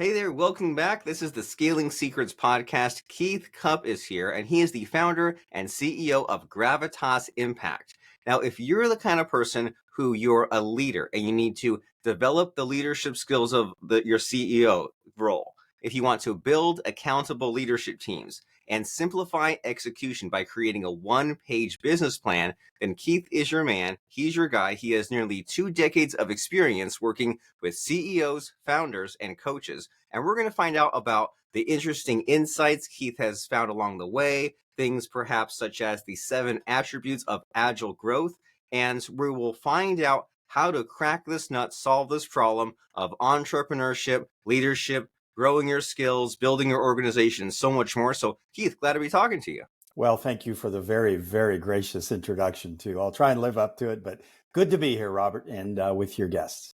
Hey there, welcome back. This is the Scaling Secrets podcast. Keith Cupp is here, and he is the founder and CEO of Gravitas Impact. Now, if you're the kind of person who you're a leader and you need to develop the leadership skills of your CEO role, if you want to build accountable leadership teams and simplify execution by creating a one-page business plan, then Keith is your man. He's your guy. He has nearly 2 decades of experience working with CEOs, founders, and coaches. And we're going to find out about the interesting insights Keith has found along the way, things perhaps such as the 7 attributes of agile growth. And we will find out how to crack this nut, solve this problem of entrepreneurship, leadership, growing your skills, building your organization, and so much more. So, Keith, glad to be talking to you. Well, thank you for the very, very gracious introduction, too. I'll try and live up to it, but good to be here, Robert, and with your guests.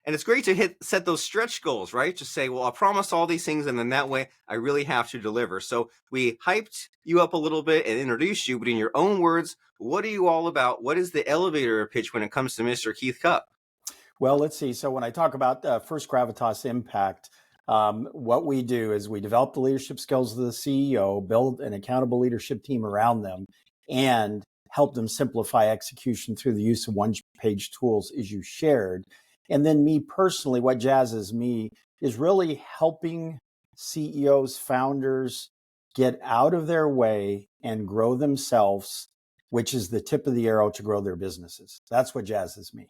And it's great to set those stretch goals, right? Just say, well, I'll promise all these things, and then that way I really have to deliver. So we hyped you up a little bit and introduced you, but in your own words, what are you all about? What is the elevator pitch when it comes to Mr. Keith Cupp? Well, let's see. So when I talk about first Gravitas Impact, what we do is we develop the leadership skills of the CEO, build an accountable leadership team around them, and help them simplify execution through the use of one-page tools, as you shared. And then me personally, what jazzes me is really helping CEOs, founders get out of their way and grow themselves, which is the tip of the arrow to grow their businesses. That's what jazzes me.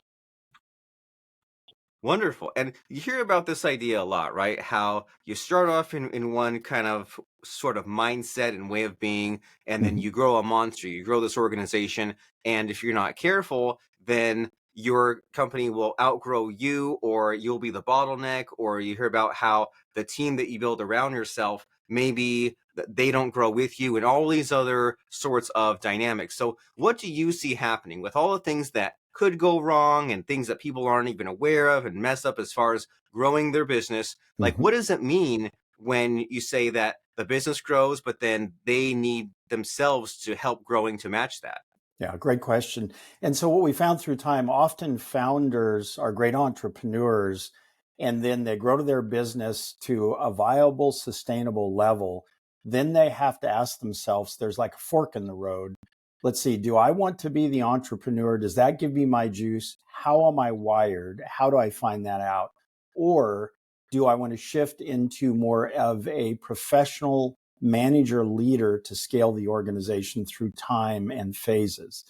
Wonderful. And you hear about this idea a lot, right? How you start off in one kind of sort of mindset and way of being, and then you grow a monster, you grow this organization. And if you're not careful, then your company will outgrow you, or you'll be the bottleneck, or you hear about how the team that you build around yourself, maybe they don't grow with you, and all these other sorts of dynamics. So what do you see happening with all the things that could go wrong and things that people aren't even aware of and mess up as far as growing their business? Like, what does it mean when you say that the business grows, but then they need themselves to help growing to match that? Yeah, great question. And so what we found through time, often founders are great entrepreneurs, and then they grow to their business to a viable, sustainable level. Then they have to ask themselves, there's like a fork in the road. Let's see, do I want to be the entrepreneur? Does that give me my juice? How am I wired? How do I find that out? Or do I want to shift into more of a professional manager leader to scale the organization through time and phases?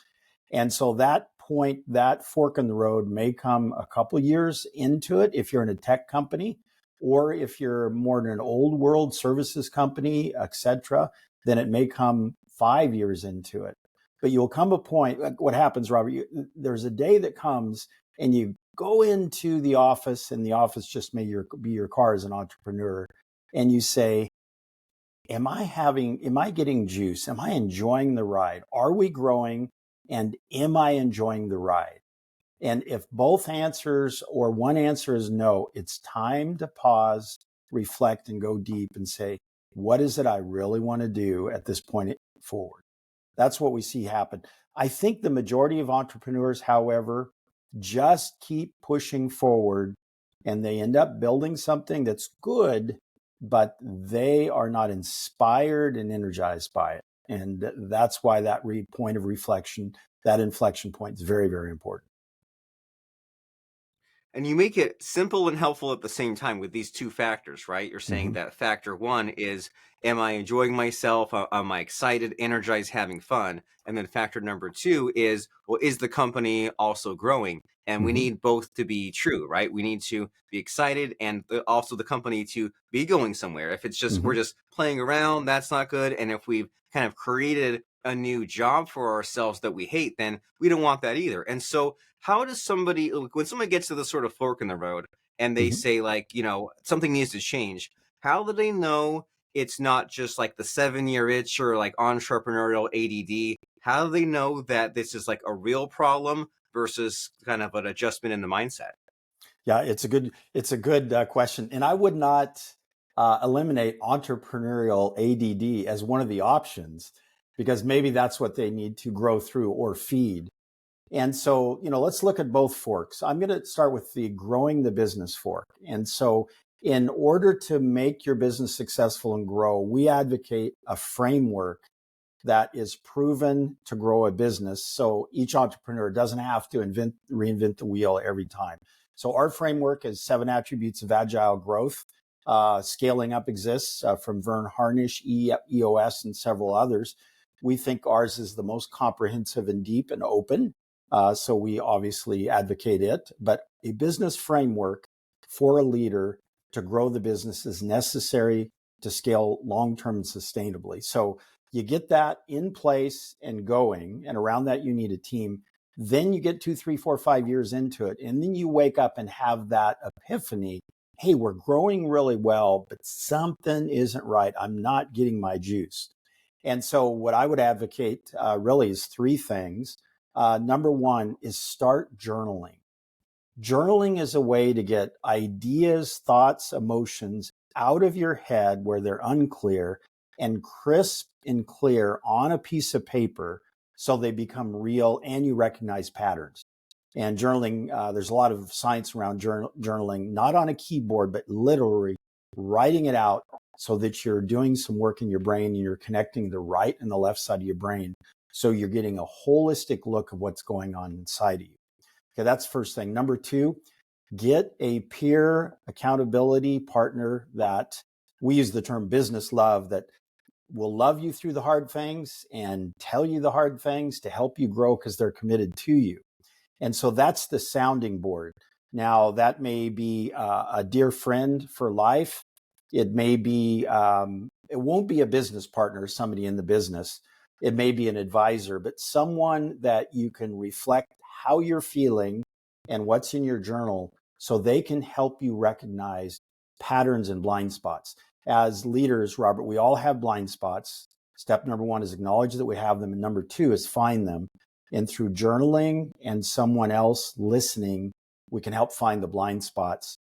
And so that point, that fork in the road may come a couple of years into it if you're in a tech company, or if you're more in an old world services company, et cetera, then it may come 5 years into it. But you'll come a point, what happens, Robert, there's a day that comes and you go into the office, and the office just may be your car as an entrepreneur, and you say, am I getting juice? Am I enjoying the ride? Are we growing? And am I enjoying the ride? And if both answers or one answer is no, it's time to pause, reflect, and go deep and say, what is it I really want to do at this point forward? That's what we see happen. I think the majority of entrepreneurs, however, just keep pushing forward, and they end up building something that's good, but they are not inspired and energized by it. And that's why that point of reflection, that inflection point is very, very important. And you make it simple and helpful at the same time with these 2 factors, right? You're saying that factor 1 is, am I enjoying myself? Am I excited, energized, having fun? And then factor number 2 is, well, is the company also growing? And we need both to be true, right? We need to be excited and also the company to be going somewhere. If it's just, we're just playing around, that's not good. And if we've kind of created a new job for ourselves that we hate, then we don't want that either. And so how does somebody, when somebody gets to the sort of fork in the road and they say, like, something needs to change, how do they know it's not just like the 7-year itch or like entrepreneurial ADD? How do they know that this is like a real problem versus kind of an adjustment in the mindset? Yeah, it's a good question. And I would not eliminate entrepreneurial ADD as one of the options, because maybe that's what they need to grow through or feed. And so, let's look at both forks. I'm going to start with the growing the business fork. And so In order to make your business successful and grow, we advocate a framework that is proven to grow a business. So each entrepreneur doesn't have to reinvent the wheel every time. So our framework is 7 attributes of agile growth. Scaling Up exists from Vern Harnish, EOS, and several others. We think ours is the most comprehensive and deep and open. So we obviously advocate it. But a business framework for a leader to grow the business is necessary to scale long-term and sustainably. So you get that in place and going, and around that you need a team. Then you get 2, 3, 4, 5 years into it, and then you wake up and have that epiphany. Hey, we're growing really well, but something isn't right. I'm not getting my juice. And so what I would advocate really is 3 things. Number 1 is start journaling. Journaling is a way to get ideas, thoughts, emotions out of your head where they're unclear and crisp and clear on a piece of paper so they become real and you recognize patterns. And journaling, there's a lot of science around journaling, not on a keyboard, but literally writing it out so that you're doing some work in your brain and you're connecting the right and the left side of your brain. So you're getting a holistic look of what's going on inside of you. Okay, that's first thing. Number 2, get a peer accountability partner that we use the term business love, that will love you through the hard things and tell you the hard things to help you grow because they're committed to you. And so that's the sounding board. Now, that may be a dear friend for life. It may be, it won't be a business partner, somebody in the business. It may be an advisor, but someone that you can reflect how you're feeling and what's in your journal so they can help you recognize patterns and blind spots. As leaders, Robert, we all have blind spots. Step number 1 is acknowledge that we have them. And number 2 is find them. And through journaling and someone else listening, we can help find the blind spots.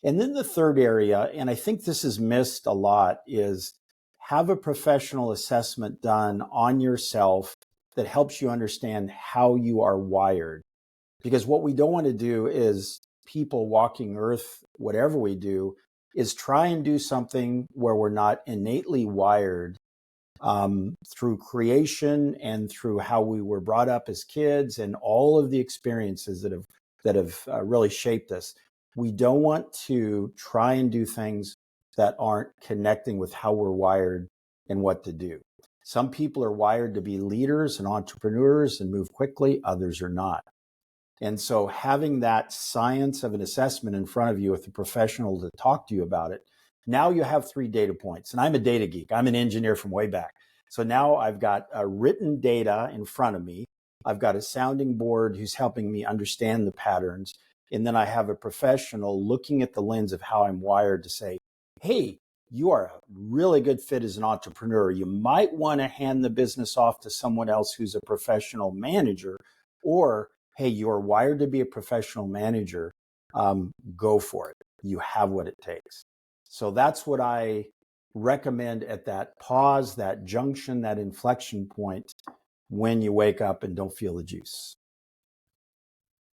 And then the third area, and I think this is missed a lot, is have a professional assessment done on yourself that helps you understand how you are wired. Because what we don't want to do is people walking earth, whatever we do, is try and do something where we're not innately wired through creation and through how we were brought up as kids and all of the experiences that have really shaped us. We don't want to try and do things that aren't connecting with how we're wired and what to do. Some people are wired to be leaders and entrepreneurs and move quickly, others are not. And so having that science of an assessment in front of you with a professional to talk to you about it, now you have 3 data points. And I'm a data geek. I'm an engineer from way back. So now I've got written data in front of me. I've got a sounding board who's helping me understand the patterns. And then I have a professional looking at the lens of how I'm wired to say, hey, you are a really good fit as an entrepreneur. You might want to hand the business off to someone else who's a professional manager, or hey, you're wired to be a professional manager, go for it. You have what it takes. So that's what I recommend at that pause, that junction, that inflection point when you wake up and don't feel the juice.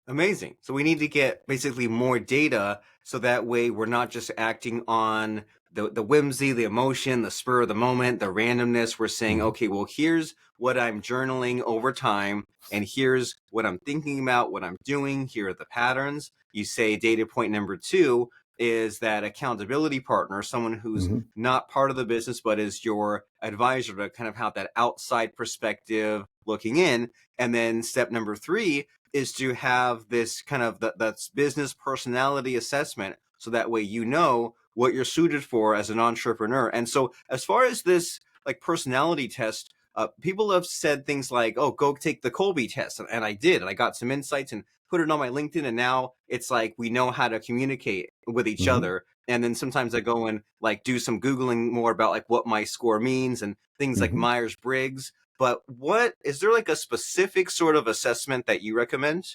Amazing. So we need to get basically more data so that way we're not just acting on the whimsy, the emotion, the spur of the moment, the randomness. We're saying, okay, well, here's what I'm journaling over time, and here's what I'm thinking about, what I'm doing. Here are the patterns. You say data point number 2 is that accountability partner, someone who's not part of the business, but is your advisor to kind of have that outside perspective looking in. And then step number 3 is to have this kind of that's business personality assessment. So that way, you know what you're suited for as an entrepreneur. And so as far as this like personality test, people have said things like, oh, go take the Colby test. And I did, and I got some insights and put it on my LinkedIn. And now it's like, we know how to communicate with each other. And then sometimes I go and like do some Googling more about like what my score means and things like Myers-Briggs. But what is there like a specific sort of assessment that you recommend?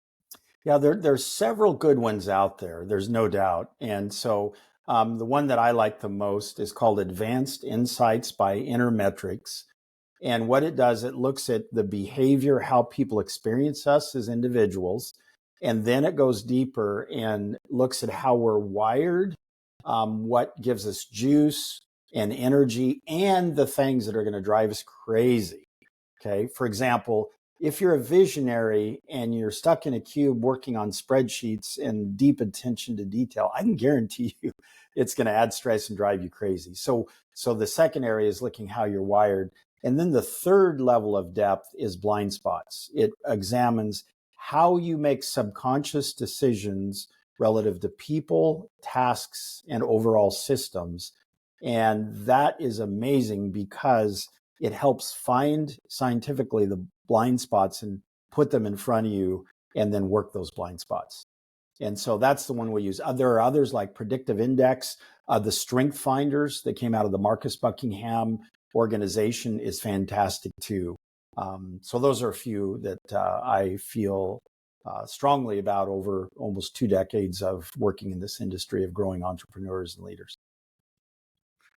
Yeah, there's several good ones out there. There's no doubt. And so the one that I like the most is called Advanced Insights by Intermetrics. And what it does, it looks at the behavior, how people experience us as individuals. And then it goes deeper and looks at how we're wired what gives us juice and energy, and the things that are going to drive us crazy. Okay. For example, if you're a visionary and you're stuck in a cube working on spreadsheets and deep attention to detail, I can guarantee you it's going to add stress and drive you crazy. So the second area is looking how you're wired. And then the third level of depth is blind spots. It examines how you make subconscious decisions relative to people, tasks, and overall systems. And that is amazing because it helps find scientifically the blind spots and put them in front of you and then work those blind spots. And so that's the one we use. There are others like predictive index. The strength finders that came out of the Marcus Buckingham organization is fantastic too. So those are a few that I feel strongly about over almost 2 decades of working in this industry of growing entrepreneurs and leaders.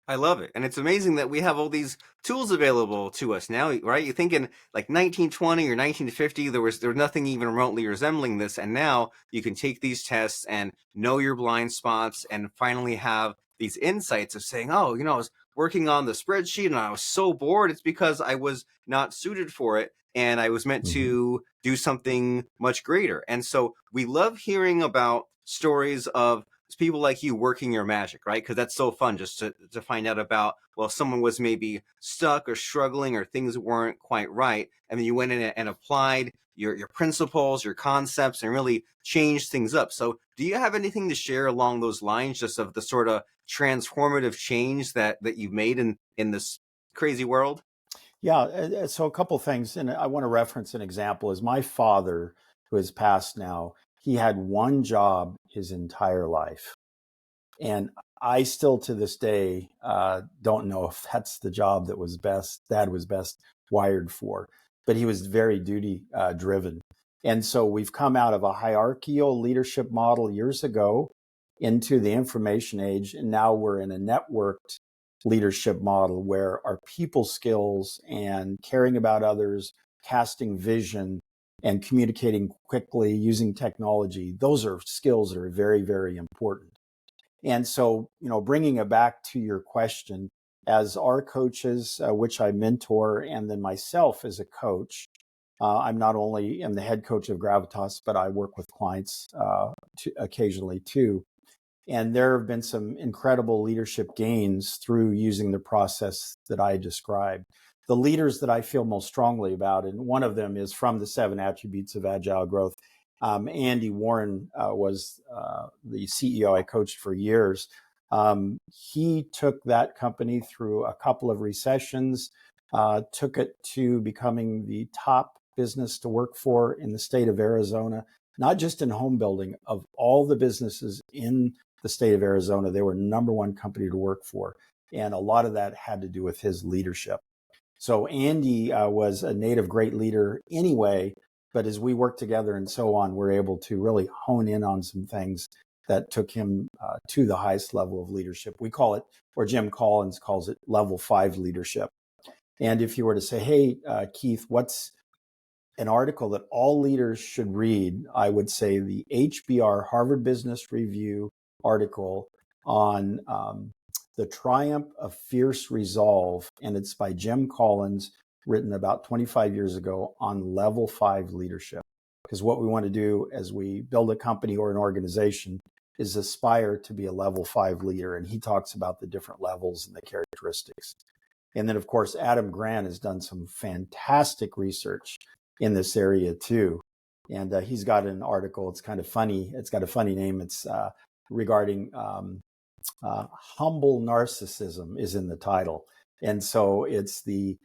I love it. And it's amazing that we have all these tools available to us now, right? You think in like 1920 or 1950, there was nothing even remotely resembling this. And now you can take these tests and know your blind spots and finally have these insights of saying, oh, I was working on the spreadsheet and I was so bored. It's because I was not suited for it. And I was meant to do something much greater. And so we love hearing about stories of people like you working your magic, right? Because that's so fun just to find out about, well, someone was maybe stuck or struggling or things weren't quite right. And then you went in and applied your principles, your concepts, and really changed things up. So do you have anything to share along those lines, just of the sort of transformative change that you've made in this crazy world? Yeah, so a couple things, and I want to reference an example. Is my father, who has passed now, he had one job his entire life. And I still to this day don't know if that's the job that Dad was best wired for, but he was very duty driven. And so we've come out of a hierarchical leadership model years ago into the information age. And now we're in a networked leadership model where our people skills and caring about others, casting vision, and communicating quickly using technology, those are skills that are very, very important. And so, bringing it back to your question, as our coaches, which I mentor, and then myself as a coach, I'm not only am the head coach of Gravitas, but I work with clients occasionally too. And there have been some incredible leadership gains through using the process that I described. The leaders that I feel most strongly about, and one of them is from the 7 attributes of Agile growth. Andy Warren was the CEO I coached for years. He took that company through a couple of recessions, took it to becoming the top business to work for in the state of Arizona, not just in home building. Of all the businesses in the state of Arizona, they were number one company to work for. And a lot of that had to do with his leadership. So Andy was a native great leader anyway, but as we worked together and so on, we're able to really hone in on some things that took him to the highest level of leadership. We call it, or Jim Collins calls it, level 5 leadership. And if you were to say, hey, Keith, what's an article that all leaders should read, I would say the HBR, Harvard Business Review article on The Triumph of Fierce Resolve. And it's by Jim Collins, written about 25 years ago, on level 5 leadership. Because what we want to do as we build a company or an organization is aspire to be a level 5 leader. And he talks about the different levels and the characteristics. And then, of course, Adam Grant has done some fantastic research in this area too. And he's got an article. It's kind of funny. It's got a funny name. It's regarding humble narcissism is in the title. And so it's the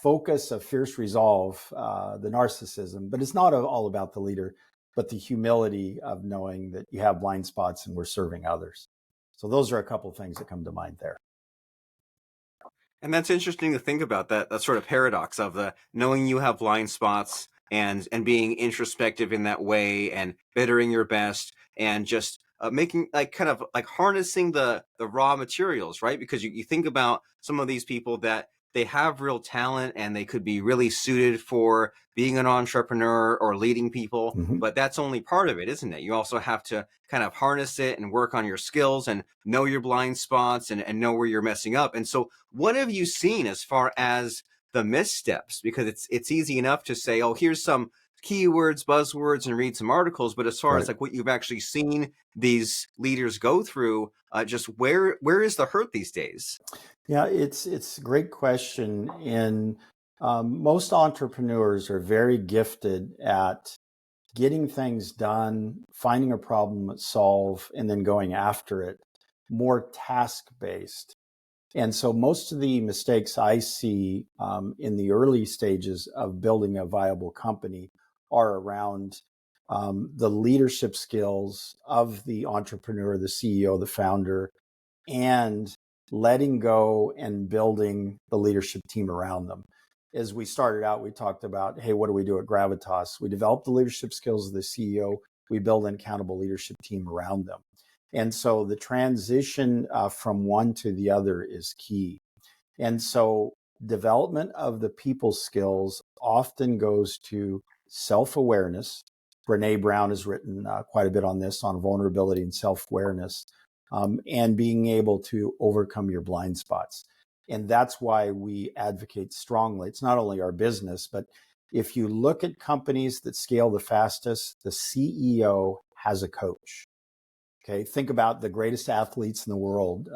focus of fierce resolve, the narcissism, but it's not all about the leader, but the humility of knowing that you have blind spots and we're serving others. So those are a couple of things that come to mind there. And that's interesting to think about, that sort of paradox of the knowing you have blind spots and being introspective in that way and bettering your best and just making kind of harnessing the raw materials, right? Because you think about some of these people that they have real talent and they could be really suited for being an entrepreneur or leading people, Mhm. but that's only part of it, isn't it? You also have to kind of harness it and work on your skills and know your blind spots and know where you're messing up. And so what have you seen as far as the missteps? Because it's easy enough to say, oh, here's some keywords, buzzwords, and read some articles. But as far as Right. like what you've actually seen these leaders go through, just where is the hurt these days? Yeah, it's a great question. And most entrepreneurs are very gifted at getting things done, finding a problem to solve, and then going after it, more task based. And so most of the mistakes I see in the early stages of building a viable company are around the leadership skills of the entrepreneur, the CEO, the founder, and letting go and building the leadership team around them. As we started out, we talked about, hey, what do we do at Gravitas? We develop the leadership skills of the CEO. We build an accountable leadership team around them. And so the transition from one to the other is key. And so development of the people skills often goes to self-awareness. Brene Brown has written quite a bit on this, on vulnerability and self-awareness, and being able to overcome your blind spots. And that's why we advocate strongly. It's not only our business, but if you look at companies that scale the fastest, the CEO has a coach. Okay, think about the greatest athletes in the world: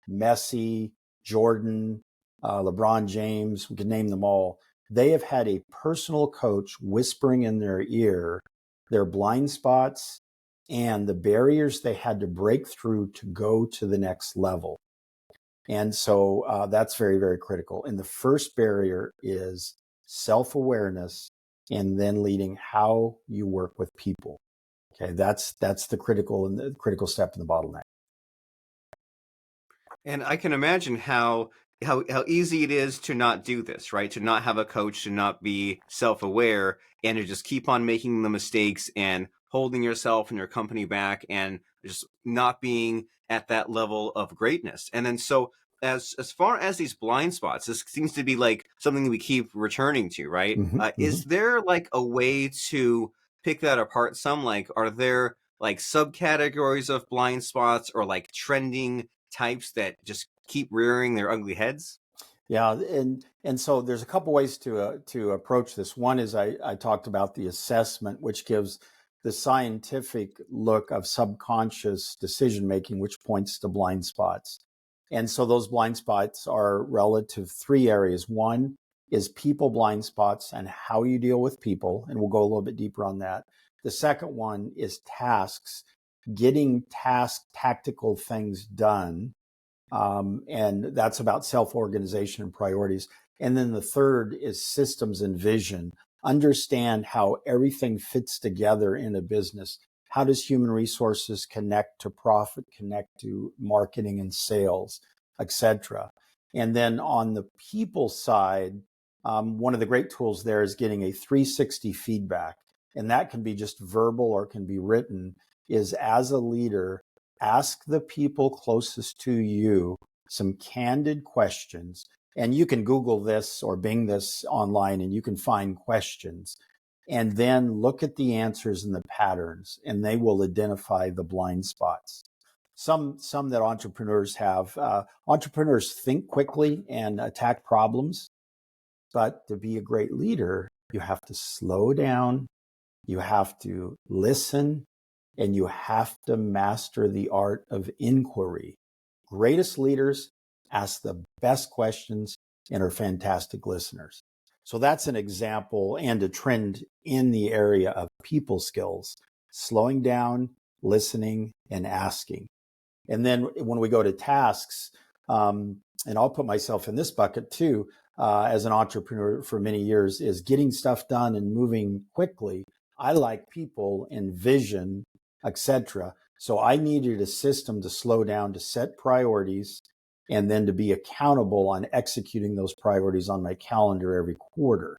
Messi, Jordan, LeBron James. We can name them all. They have had a personal coach whispering in their ear their blind spots and the barriers they had to break through to go to the next level. And so that's very, very critical. And the first barrier is self-awareness, and then leading how you work with people. Okay, that's the critical step in the bottleneck. And I can imagine how easy it is to not do this, right? To not have a coach, to not be self-aware, and to just keep on making the mistakes and holding yourself and your company back and just not being at that level of greatness. And then so as far as these blind spots, this seems to be like something we keep returning to, right? Mm-hmm, mm-hmm. Is there like a way to pick that apart some? Like, are there like subcategories of blind spots or like trending types that just keep rearing their ugly heads? Yeah, and so there's a couple ways to approach this. One is I talked about the assessment, which gives the scientific look of subconscious decision making, which points to blind spots. And so those blind spots are relative three areas. One is people blind spots and how you deal with people, and we'll go a little bit deeper on that. The second one is tasks, getting tactical things done, and that's about self-organization and priorities. And then the third is systems and vision. Understand how everything fits together in a business. How does human resources connect to profit, connect to marketing and sales, etc. And then on the people side, one of the great tools there is getting a 360 feedback. And that can be just verbal or can be written, is as a leader, ask the people closest to you some candid questions. And you can Google this or Bing this online and you can find questions. And then look at the answers and the patterns, and they will identify the blind spots. Some that entrepreneurs have. Entrepreneurs think quickly and attack problems, but to be a great leader, you have to slow down, you have to listen, and you have to master the art of inquiry. Greatest leaders ask the best questions and are fantastic listeners. So that's an example and a trend in the area of people skills: slowing down, listening, and asking. And then when we go to tasks, and I'll put myself in this bucket too, as an entrepreneur for many years, is getting stuff done and moving quickly. I like people and vision, etc. So I needed a system to slow down, to set priorities, and then to be accountable on executing those priorities on my calendar every quarter.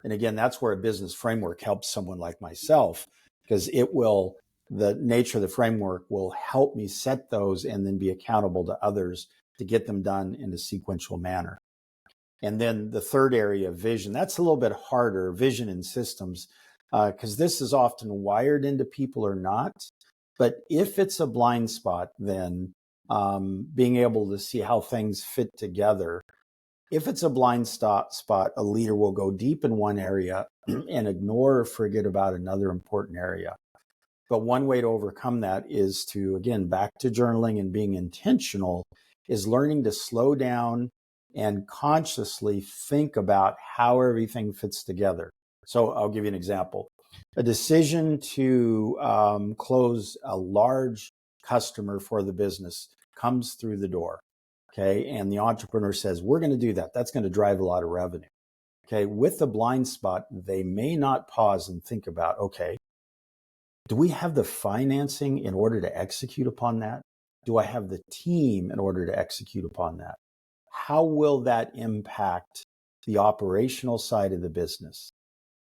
And again, that's where a business framework helps someone like myself, because the nature of the framework will help me set those and then be accountable to others to get them done in a sequential manner. And then the third area, vision, that's a little bit harder, vision and systems, because this is often wired into people or not. But if it's a blind spot, then being able to see how things fit together. If it's a blind spot, a leader will go deep in one area and ignore or forget about another important area. But one way to overcome that is to, again, back to journaling and being intentional, is learning to slow down and consciously think about how everything fits together. So I'll give you an example. A decision to close a large customer for the business comes through the door. Okay. And the entrepreneur says, we're going to do that. That's going to drive a lot of revenue. Okay. With the blind spot, they may not pause and think about, okay, do we have the financing in order to execute upon that? Do I have the team in order to execute upon that? How will that impact the operational side of the business?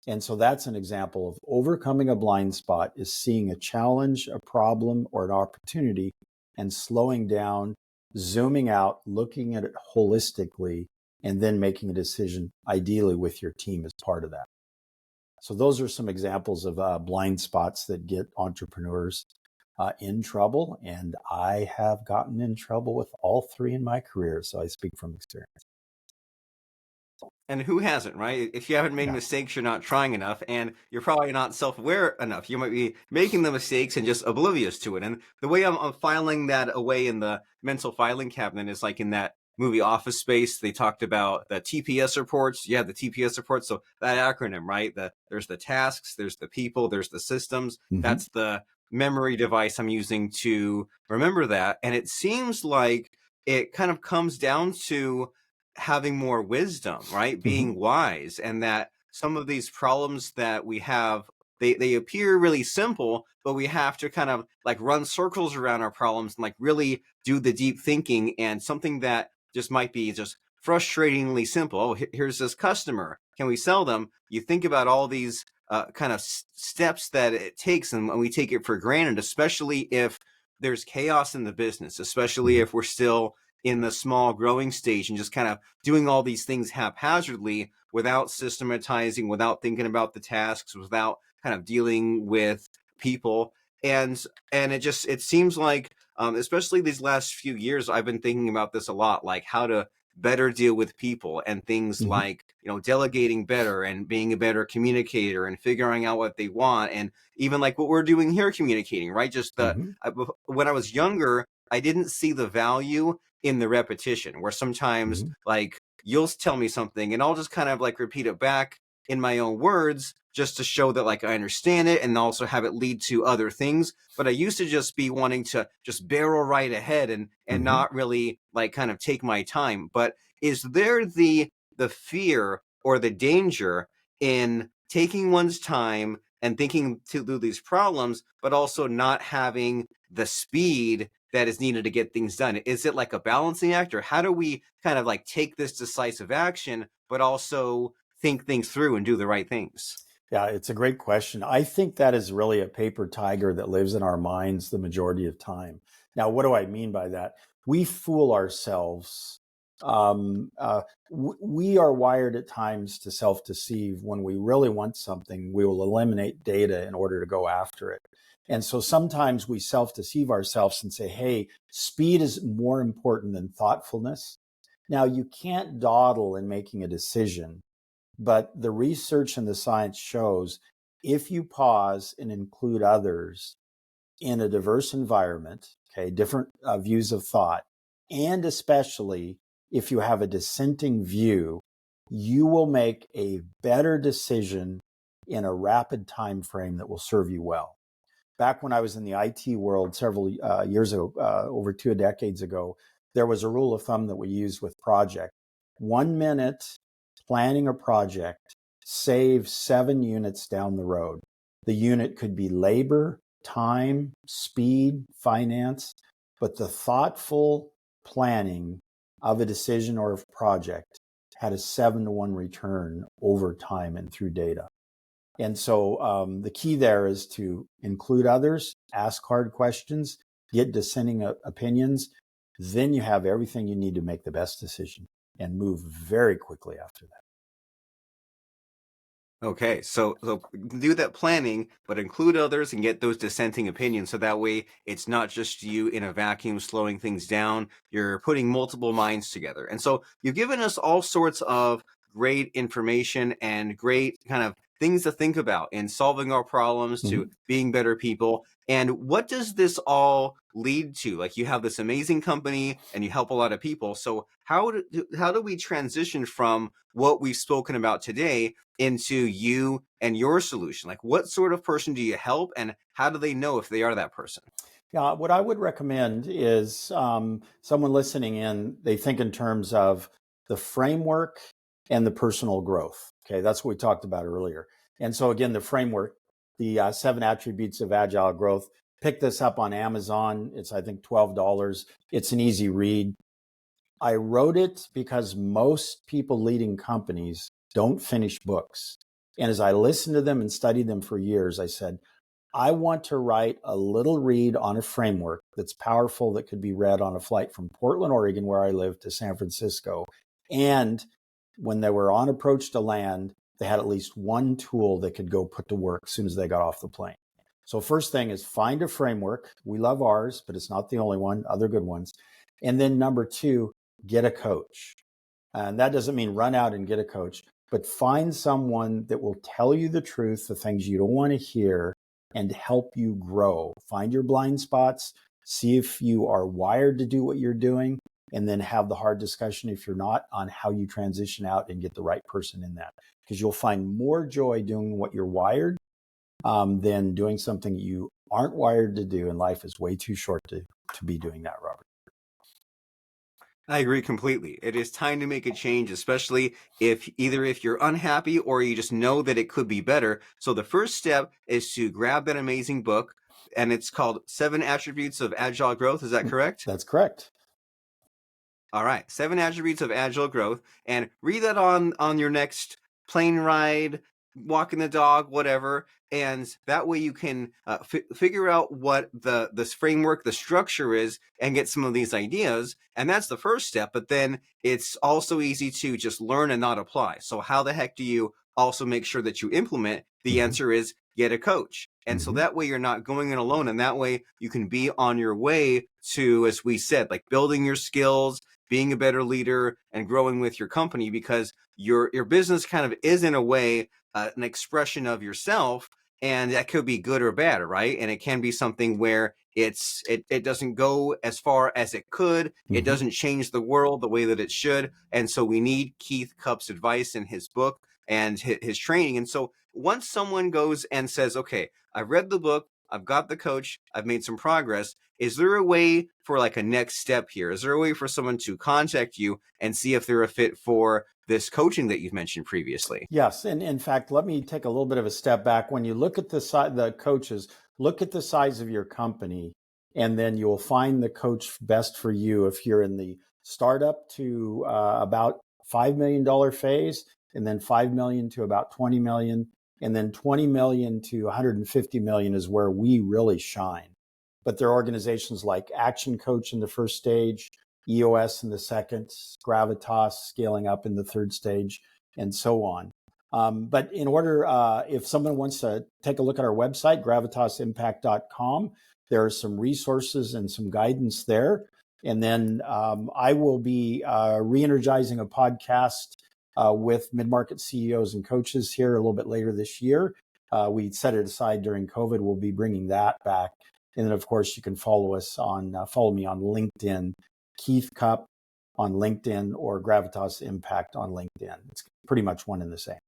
And so that's an example of overcoming a blind spot, is seeing a challenge, a problem, or an opportunity and slowing down, zooming out, looking at it holistically, and then making a decision, ideally with your team as part of that. So those are some examples of blind spots that get entrepreneurs in trouble. And I have gotten in trouble with all three in my career. So I speak from experience. And who hasn't, right? If you haven't made mistakes, you're not trying enough, and you're probably not self-aware enough. You might be making the mistakes and just oblivious to it. And the way I'm filing that away in the mental filing cabinet is like in that movie Office Space. They talked about the TPS reports. You have the TPS reports. So that acronym, right? There's the tasks, there's the people, there's the systems. Mm-hmm. That's the memory device I'm using to remember that. And it seems like it kind of comes down to having more wisdom, right? Being mm-hmm. wise, and that some of these problems that we have, they appear really simple, but we have to kind of like run circles around our problems and like really do the deep thinking. And something that just might be just frustratingly simple. Oh, here's this customer. Can we sell them? You think about all these kind of steps that it takes, and we take it for granted, especially if there's chaos in the business, especially if we're still in the small growing stage and just kind of doing all these things haphazardly without systematizing, without thinking about the tasks, without kind of dealing with people. And it seems like, especially these last few years, I've been thinking about this a lot, like how to better deal with people and things mm-hmm. like, delegating better and being a better communicator and figuring out what they want. And even like what we're doing here, communicating, right? Just when I was younger, I didn't see the value in the repetition, where sometimes mm-hmm. like you'll tell me something and I'll just kind of like repeat it back in my own words just to show that like I understand it and also have it lead to other things. But I used to just be wanting to just barrel right ahead and mm-hmm. not really like kind of take my time. But is there the fear or the danger in taking one's time and thinking through these problems, but also not having the speed that is needed to get things done? Is it like a balancing act, or how do we kind of like take this decisive action, but also think things through and do the right things? Yeah, it's a great question. I think that is really a paper tiger that lives in our minds the majority of time. Now, what do I mean by that? We fool ourselves. We are wired at times to self-deceive. When we really want something, we will eliminate data in order to go after it. And so sometimes we self-deceive ourselves and say, hey, speed is more important than thoughtfulness. Now, you can't dawdle in making a decision, but the research and the science shows if you pause and include others in a diverse environment, okay, different views of thought, and especially if you have a dissenting view, you will make a better decision in a rapid time frame that will serve you well. Back when I was in the IT world several years ago, over 2 decades ago, there was a rule of thumb that we used with project. 1 minute planning a project saves 7 units down the road. The unit could be labor, time, speed, finance, but the thoughtful planning of a decision or a project had a 7-to-1 return over time and through data. And so the key there is to include others, ask hard questions, get dissenting opinions. Then you have everything you need to make the best decision. and move very quickly after that. Okay, so do that planning, but include others and get those dissenting opinions. So that way it's not just you in a vacuum slowing things down. You're putting multiple minds together. And so you've given us all sorts of great information and great kind of things to think about in solving our problems to being better people. And what does this all lead to? Like, you have this amazing company and you help a lot of people. So how do we transition from what we've spoken about today into you and your solution? Like, what sort of person do you help, and how do they know if they are that person? Yeah, what I would recommend is someone listening in, they think in terms of the framework and the personal growth. Okay, that's what we talked about earlier. And so again, the framework, the 7 attributes of agile growth, pick this up on Amazon. It's, I think, $12. It's an easy read. I wrote it because most people leading companies don't finish books. And as I listened to them and studied them for years, I said, I want to write a little read on a framework that's powerful, that could be read on a flight from Portland, Oregon, where I live, to San Francisco. And when they were on approach to land, they had at least one tool they could go put to work as soon as they got off the plane. So first thing is find a framework. We love ours, but it's not the only one, other good ones. And then number 2, get a coach. And that doesn't mean run out and get a coach, but find someone that will tell you the truth, the things you don't want to hear, and help you grow. Find your blind spots, see if you are wired to do what you're doing, and then have the hard discussion, if you're not, on how you transition out and get the right person in that. Because you'll find more joy doing what you're wired than doing something you aren't wired to do, and life is way too short to be doing that, Robert. I agree completely. It is time to make a change, especially if you're unhappy or you just know that it could be better. So the first step is to grab that amazing book, and it's called 7 Attributes of Agile Growth. Is that correct? That's correct. All right, 7 Attributes of Agile Growth, and read that on your next plane ride, walking the dog, whatever. And that way you can figure out what this framework, the structure is, and get some of these ideas. And that's the first step. But then it's also easy to just learn and not apply. So how the heck do you also make sure that you implement? The answer is get a coach. And so that way you're not going in alone. And that way you can be on your way to, as we said, like building your skills, being a better leader, and growing with your company, because your business kind of is, in a way, an expression of yourself. And that could be good or bad, right? And it can be something where it doesn't go as far as it could. It doesn't change the world the way that it should. And so we need Keith Cupp's advice in his book and his training. And so once someone goes and says, okay, I've read the book, I've got the coach, I've made some progress, is there a way for like a next step here? Is there a way for someone to contact you and see if they're a fit for this coaching that you've mentioned previously? Yes. And in fact, let me take a little bit of a step back. When you look at the coaches, look at the size of your company, and then you'll find the coach best for you if you're in the startup to about $5 million phase, and then 5 million to about 20 million, and then 20 million to 150 million is where we really shine. But there are organizations like Action Coach in the first stage, EOS in the second, Gravitas scaling up in the third stage, and so on. But in order, if someone wants to take a look at our website, gravitasimpact.com, there are some resources and some guidance there. And then I will be re-energizing a podcast with mid-market CEOs and coaches here a little bit later this year. We set it aside during COVID. We'll be bringing that back. And then, of course, you can follow me on LinkedIn, Keith Cupp on LinkedIn, or Gravitas Impact on LinkedIn. It's pretty much one and the same.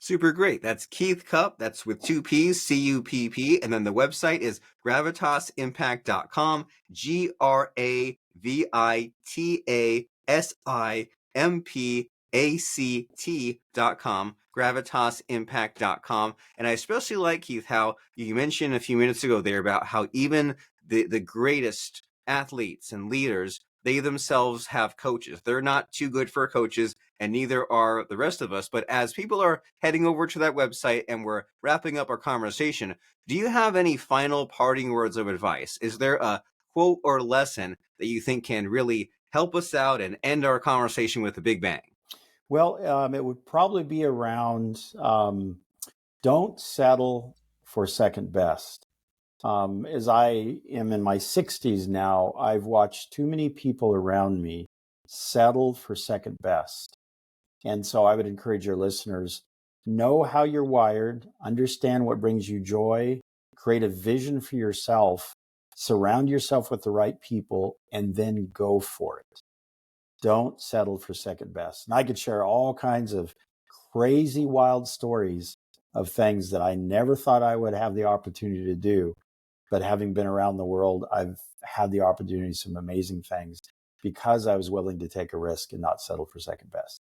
Super great. That's Keith Cupp. That's with 2 P's, CUPP. And then the website is gravitasimpact.com, gravitasimpact.com, gravitasimpact.com. And I especially like, Keith, how you mentioned a few minutes ago there about how even the greatest athletes and leaders, they themselves have coaches. They're not too good for coaches, and neither are the rest of us. But as people are heading over to that website and we're wrapping up our conversation, do you have any final parting words of advice? Is there a quote or lesson that you think can really help us out and end our conversation with a big bang? Well, it would probably be around don't settle for second best. As I am in my 60s now, I've watched too many people around me settle for second best. And so I would encourage your listeners, know how you're wired, understand what brings you joy, create a vision for yourself, surround yourself with the right people, and then go for it. Don't settle for second best. And I could share all kinds of crazy, wild stories of things that I never thought I would have the opportunity to do. But having been around the world, I've had the opportunity to some amazing things because I was willing to take a risk and not settle for second best.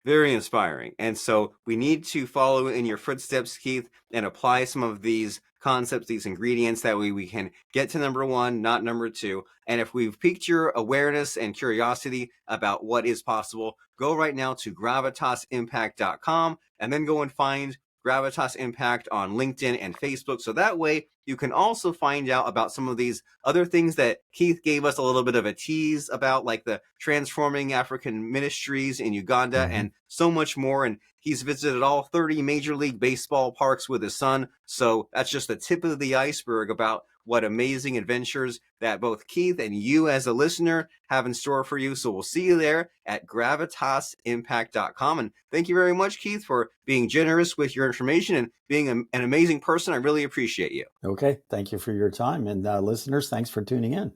Very inspiring. And so we need to follow in your footsteps, Keith, and apply some of these concepts, these ingredients, that way we can get to number one, not number two. And if we've piqued your awareness and curiosity about what is possible, go right now to gravitasimpact.com and then go and find Gravitas Impact on LinkedIn and Facebook. So that way you can also find out about some of these other things that Keith gave us a little bit of a tease about, like the Transforming African Ministries in Uganda and so much more. And he's visited all 30 Major League Baseball parks with his son. So that's just the tip of the iceberg about what amazing adventures that both Keith and you as a listener have in store for you. So we'll see you there at gravitasimpact.com. And thank you very much, Keith, for being generous with your information and being an amazing person. I really appreciate you. Okay. Thank you for your time. And listeners, thanks for tuning in.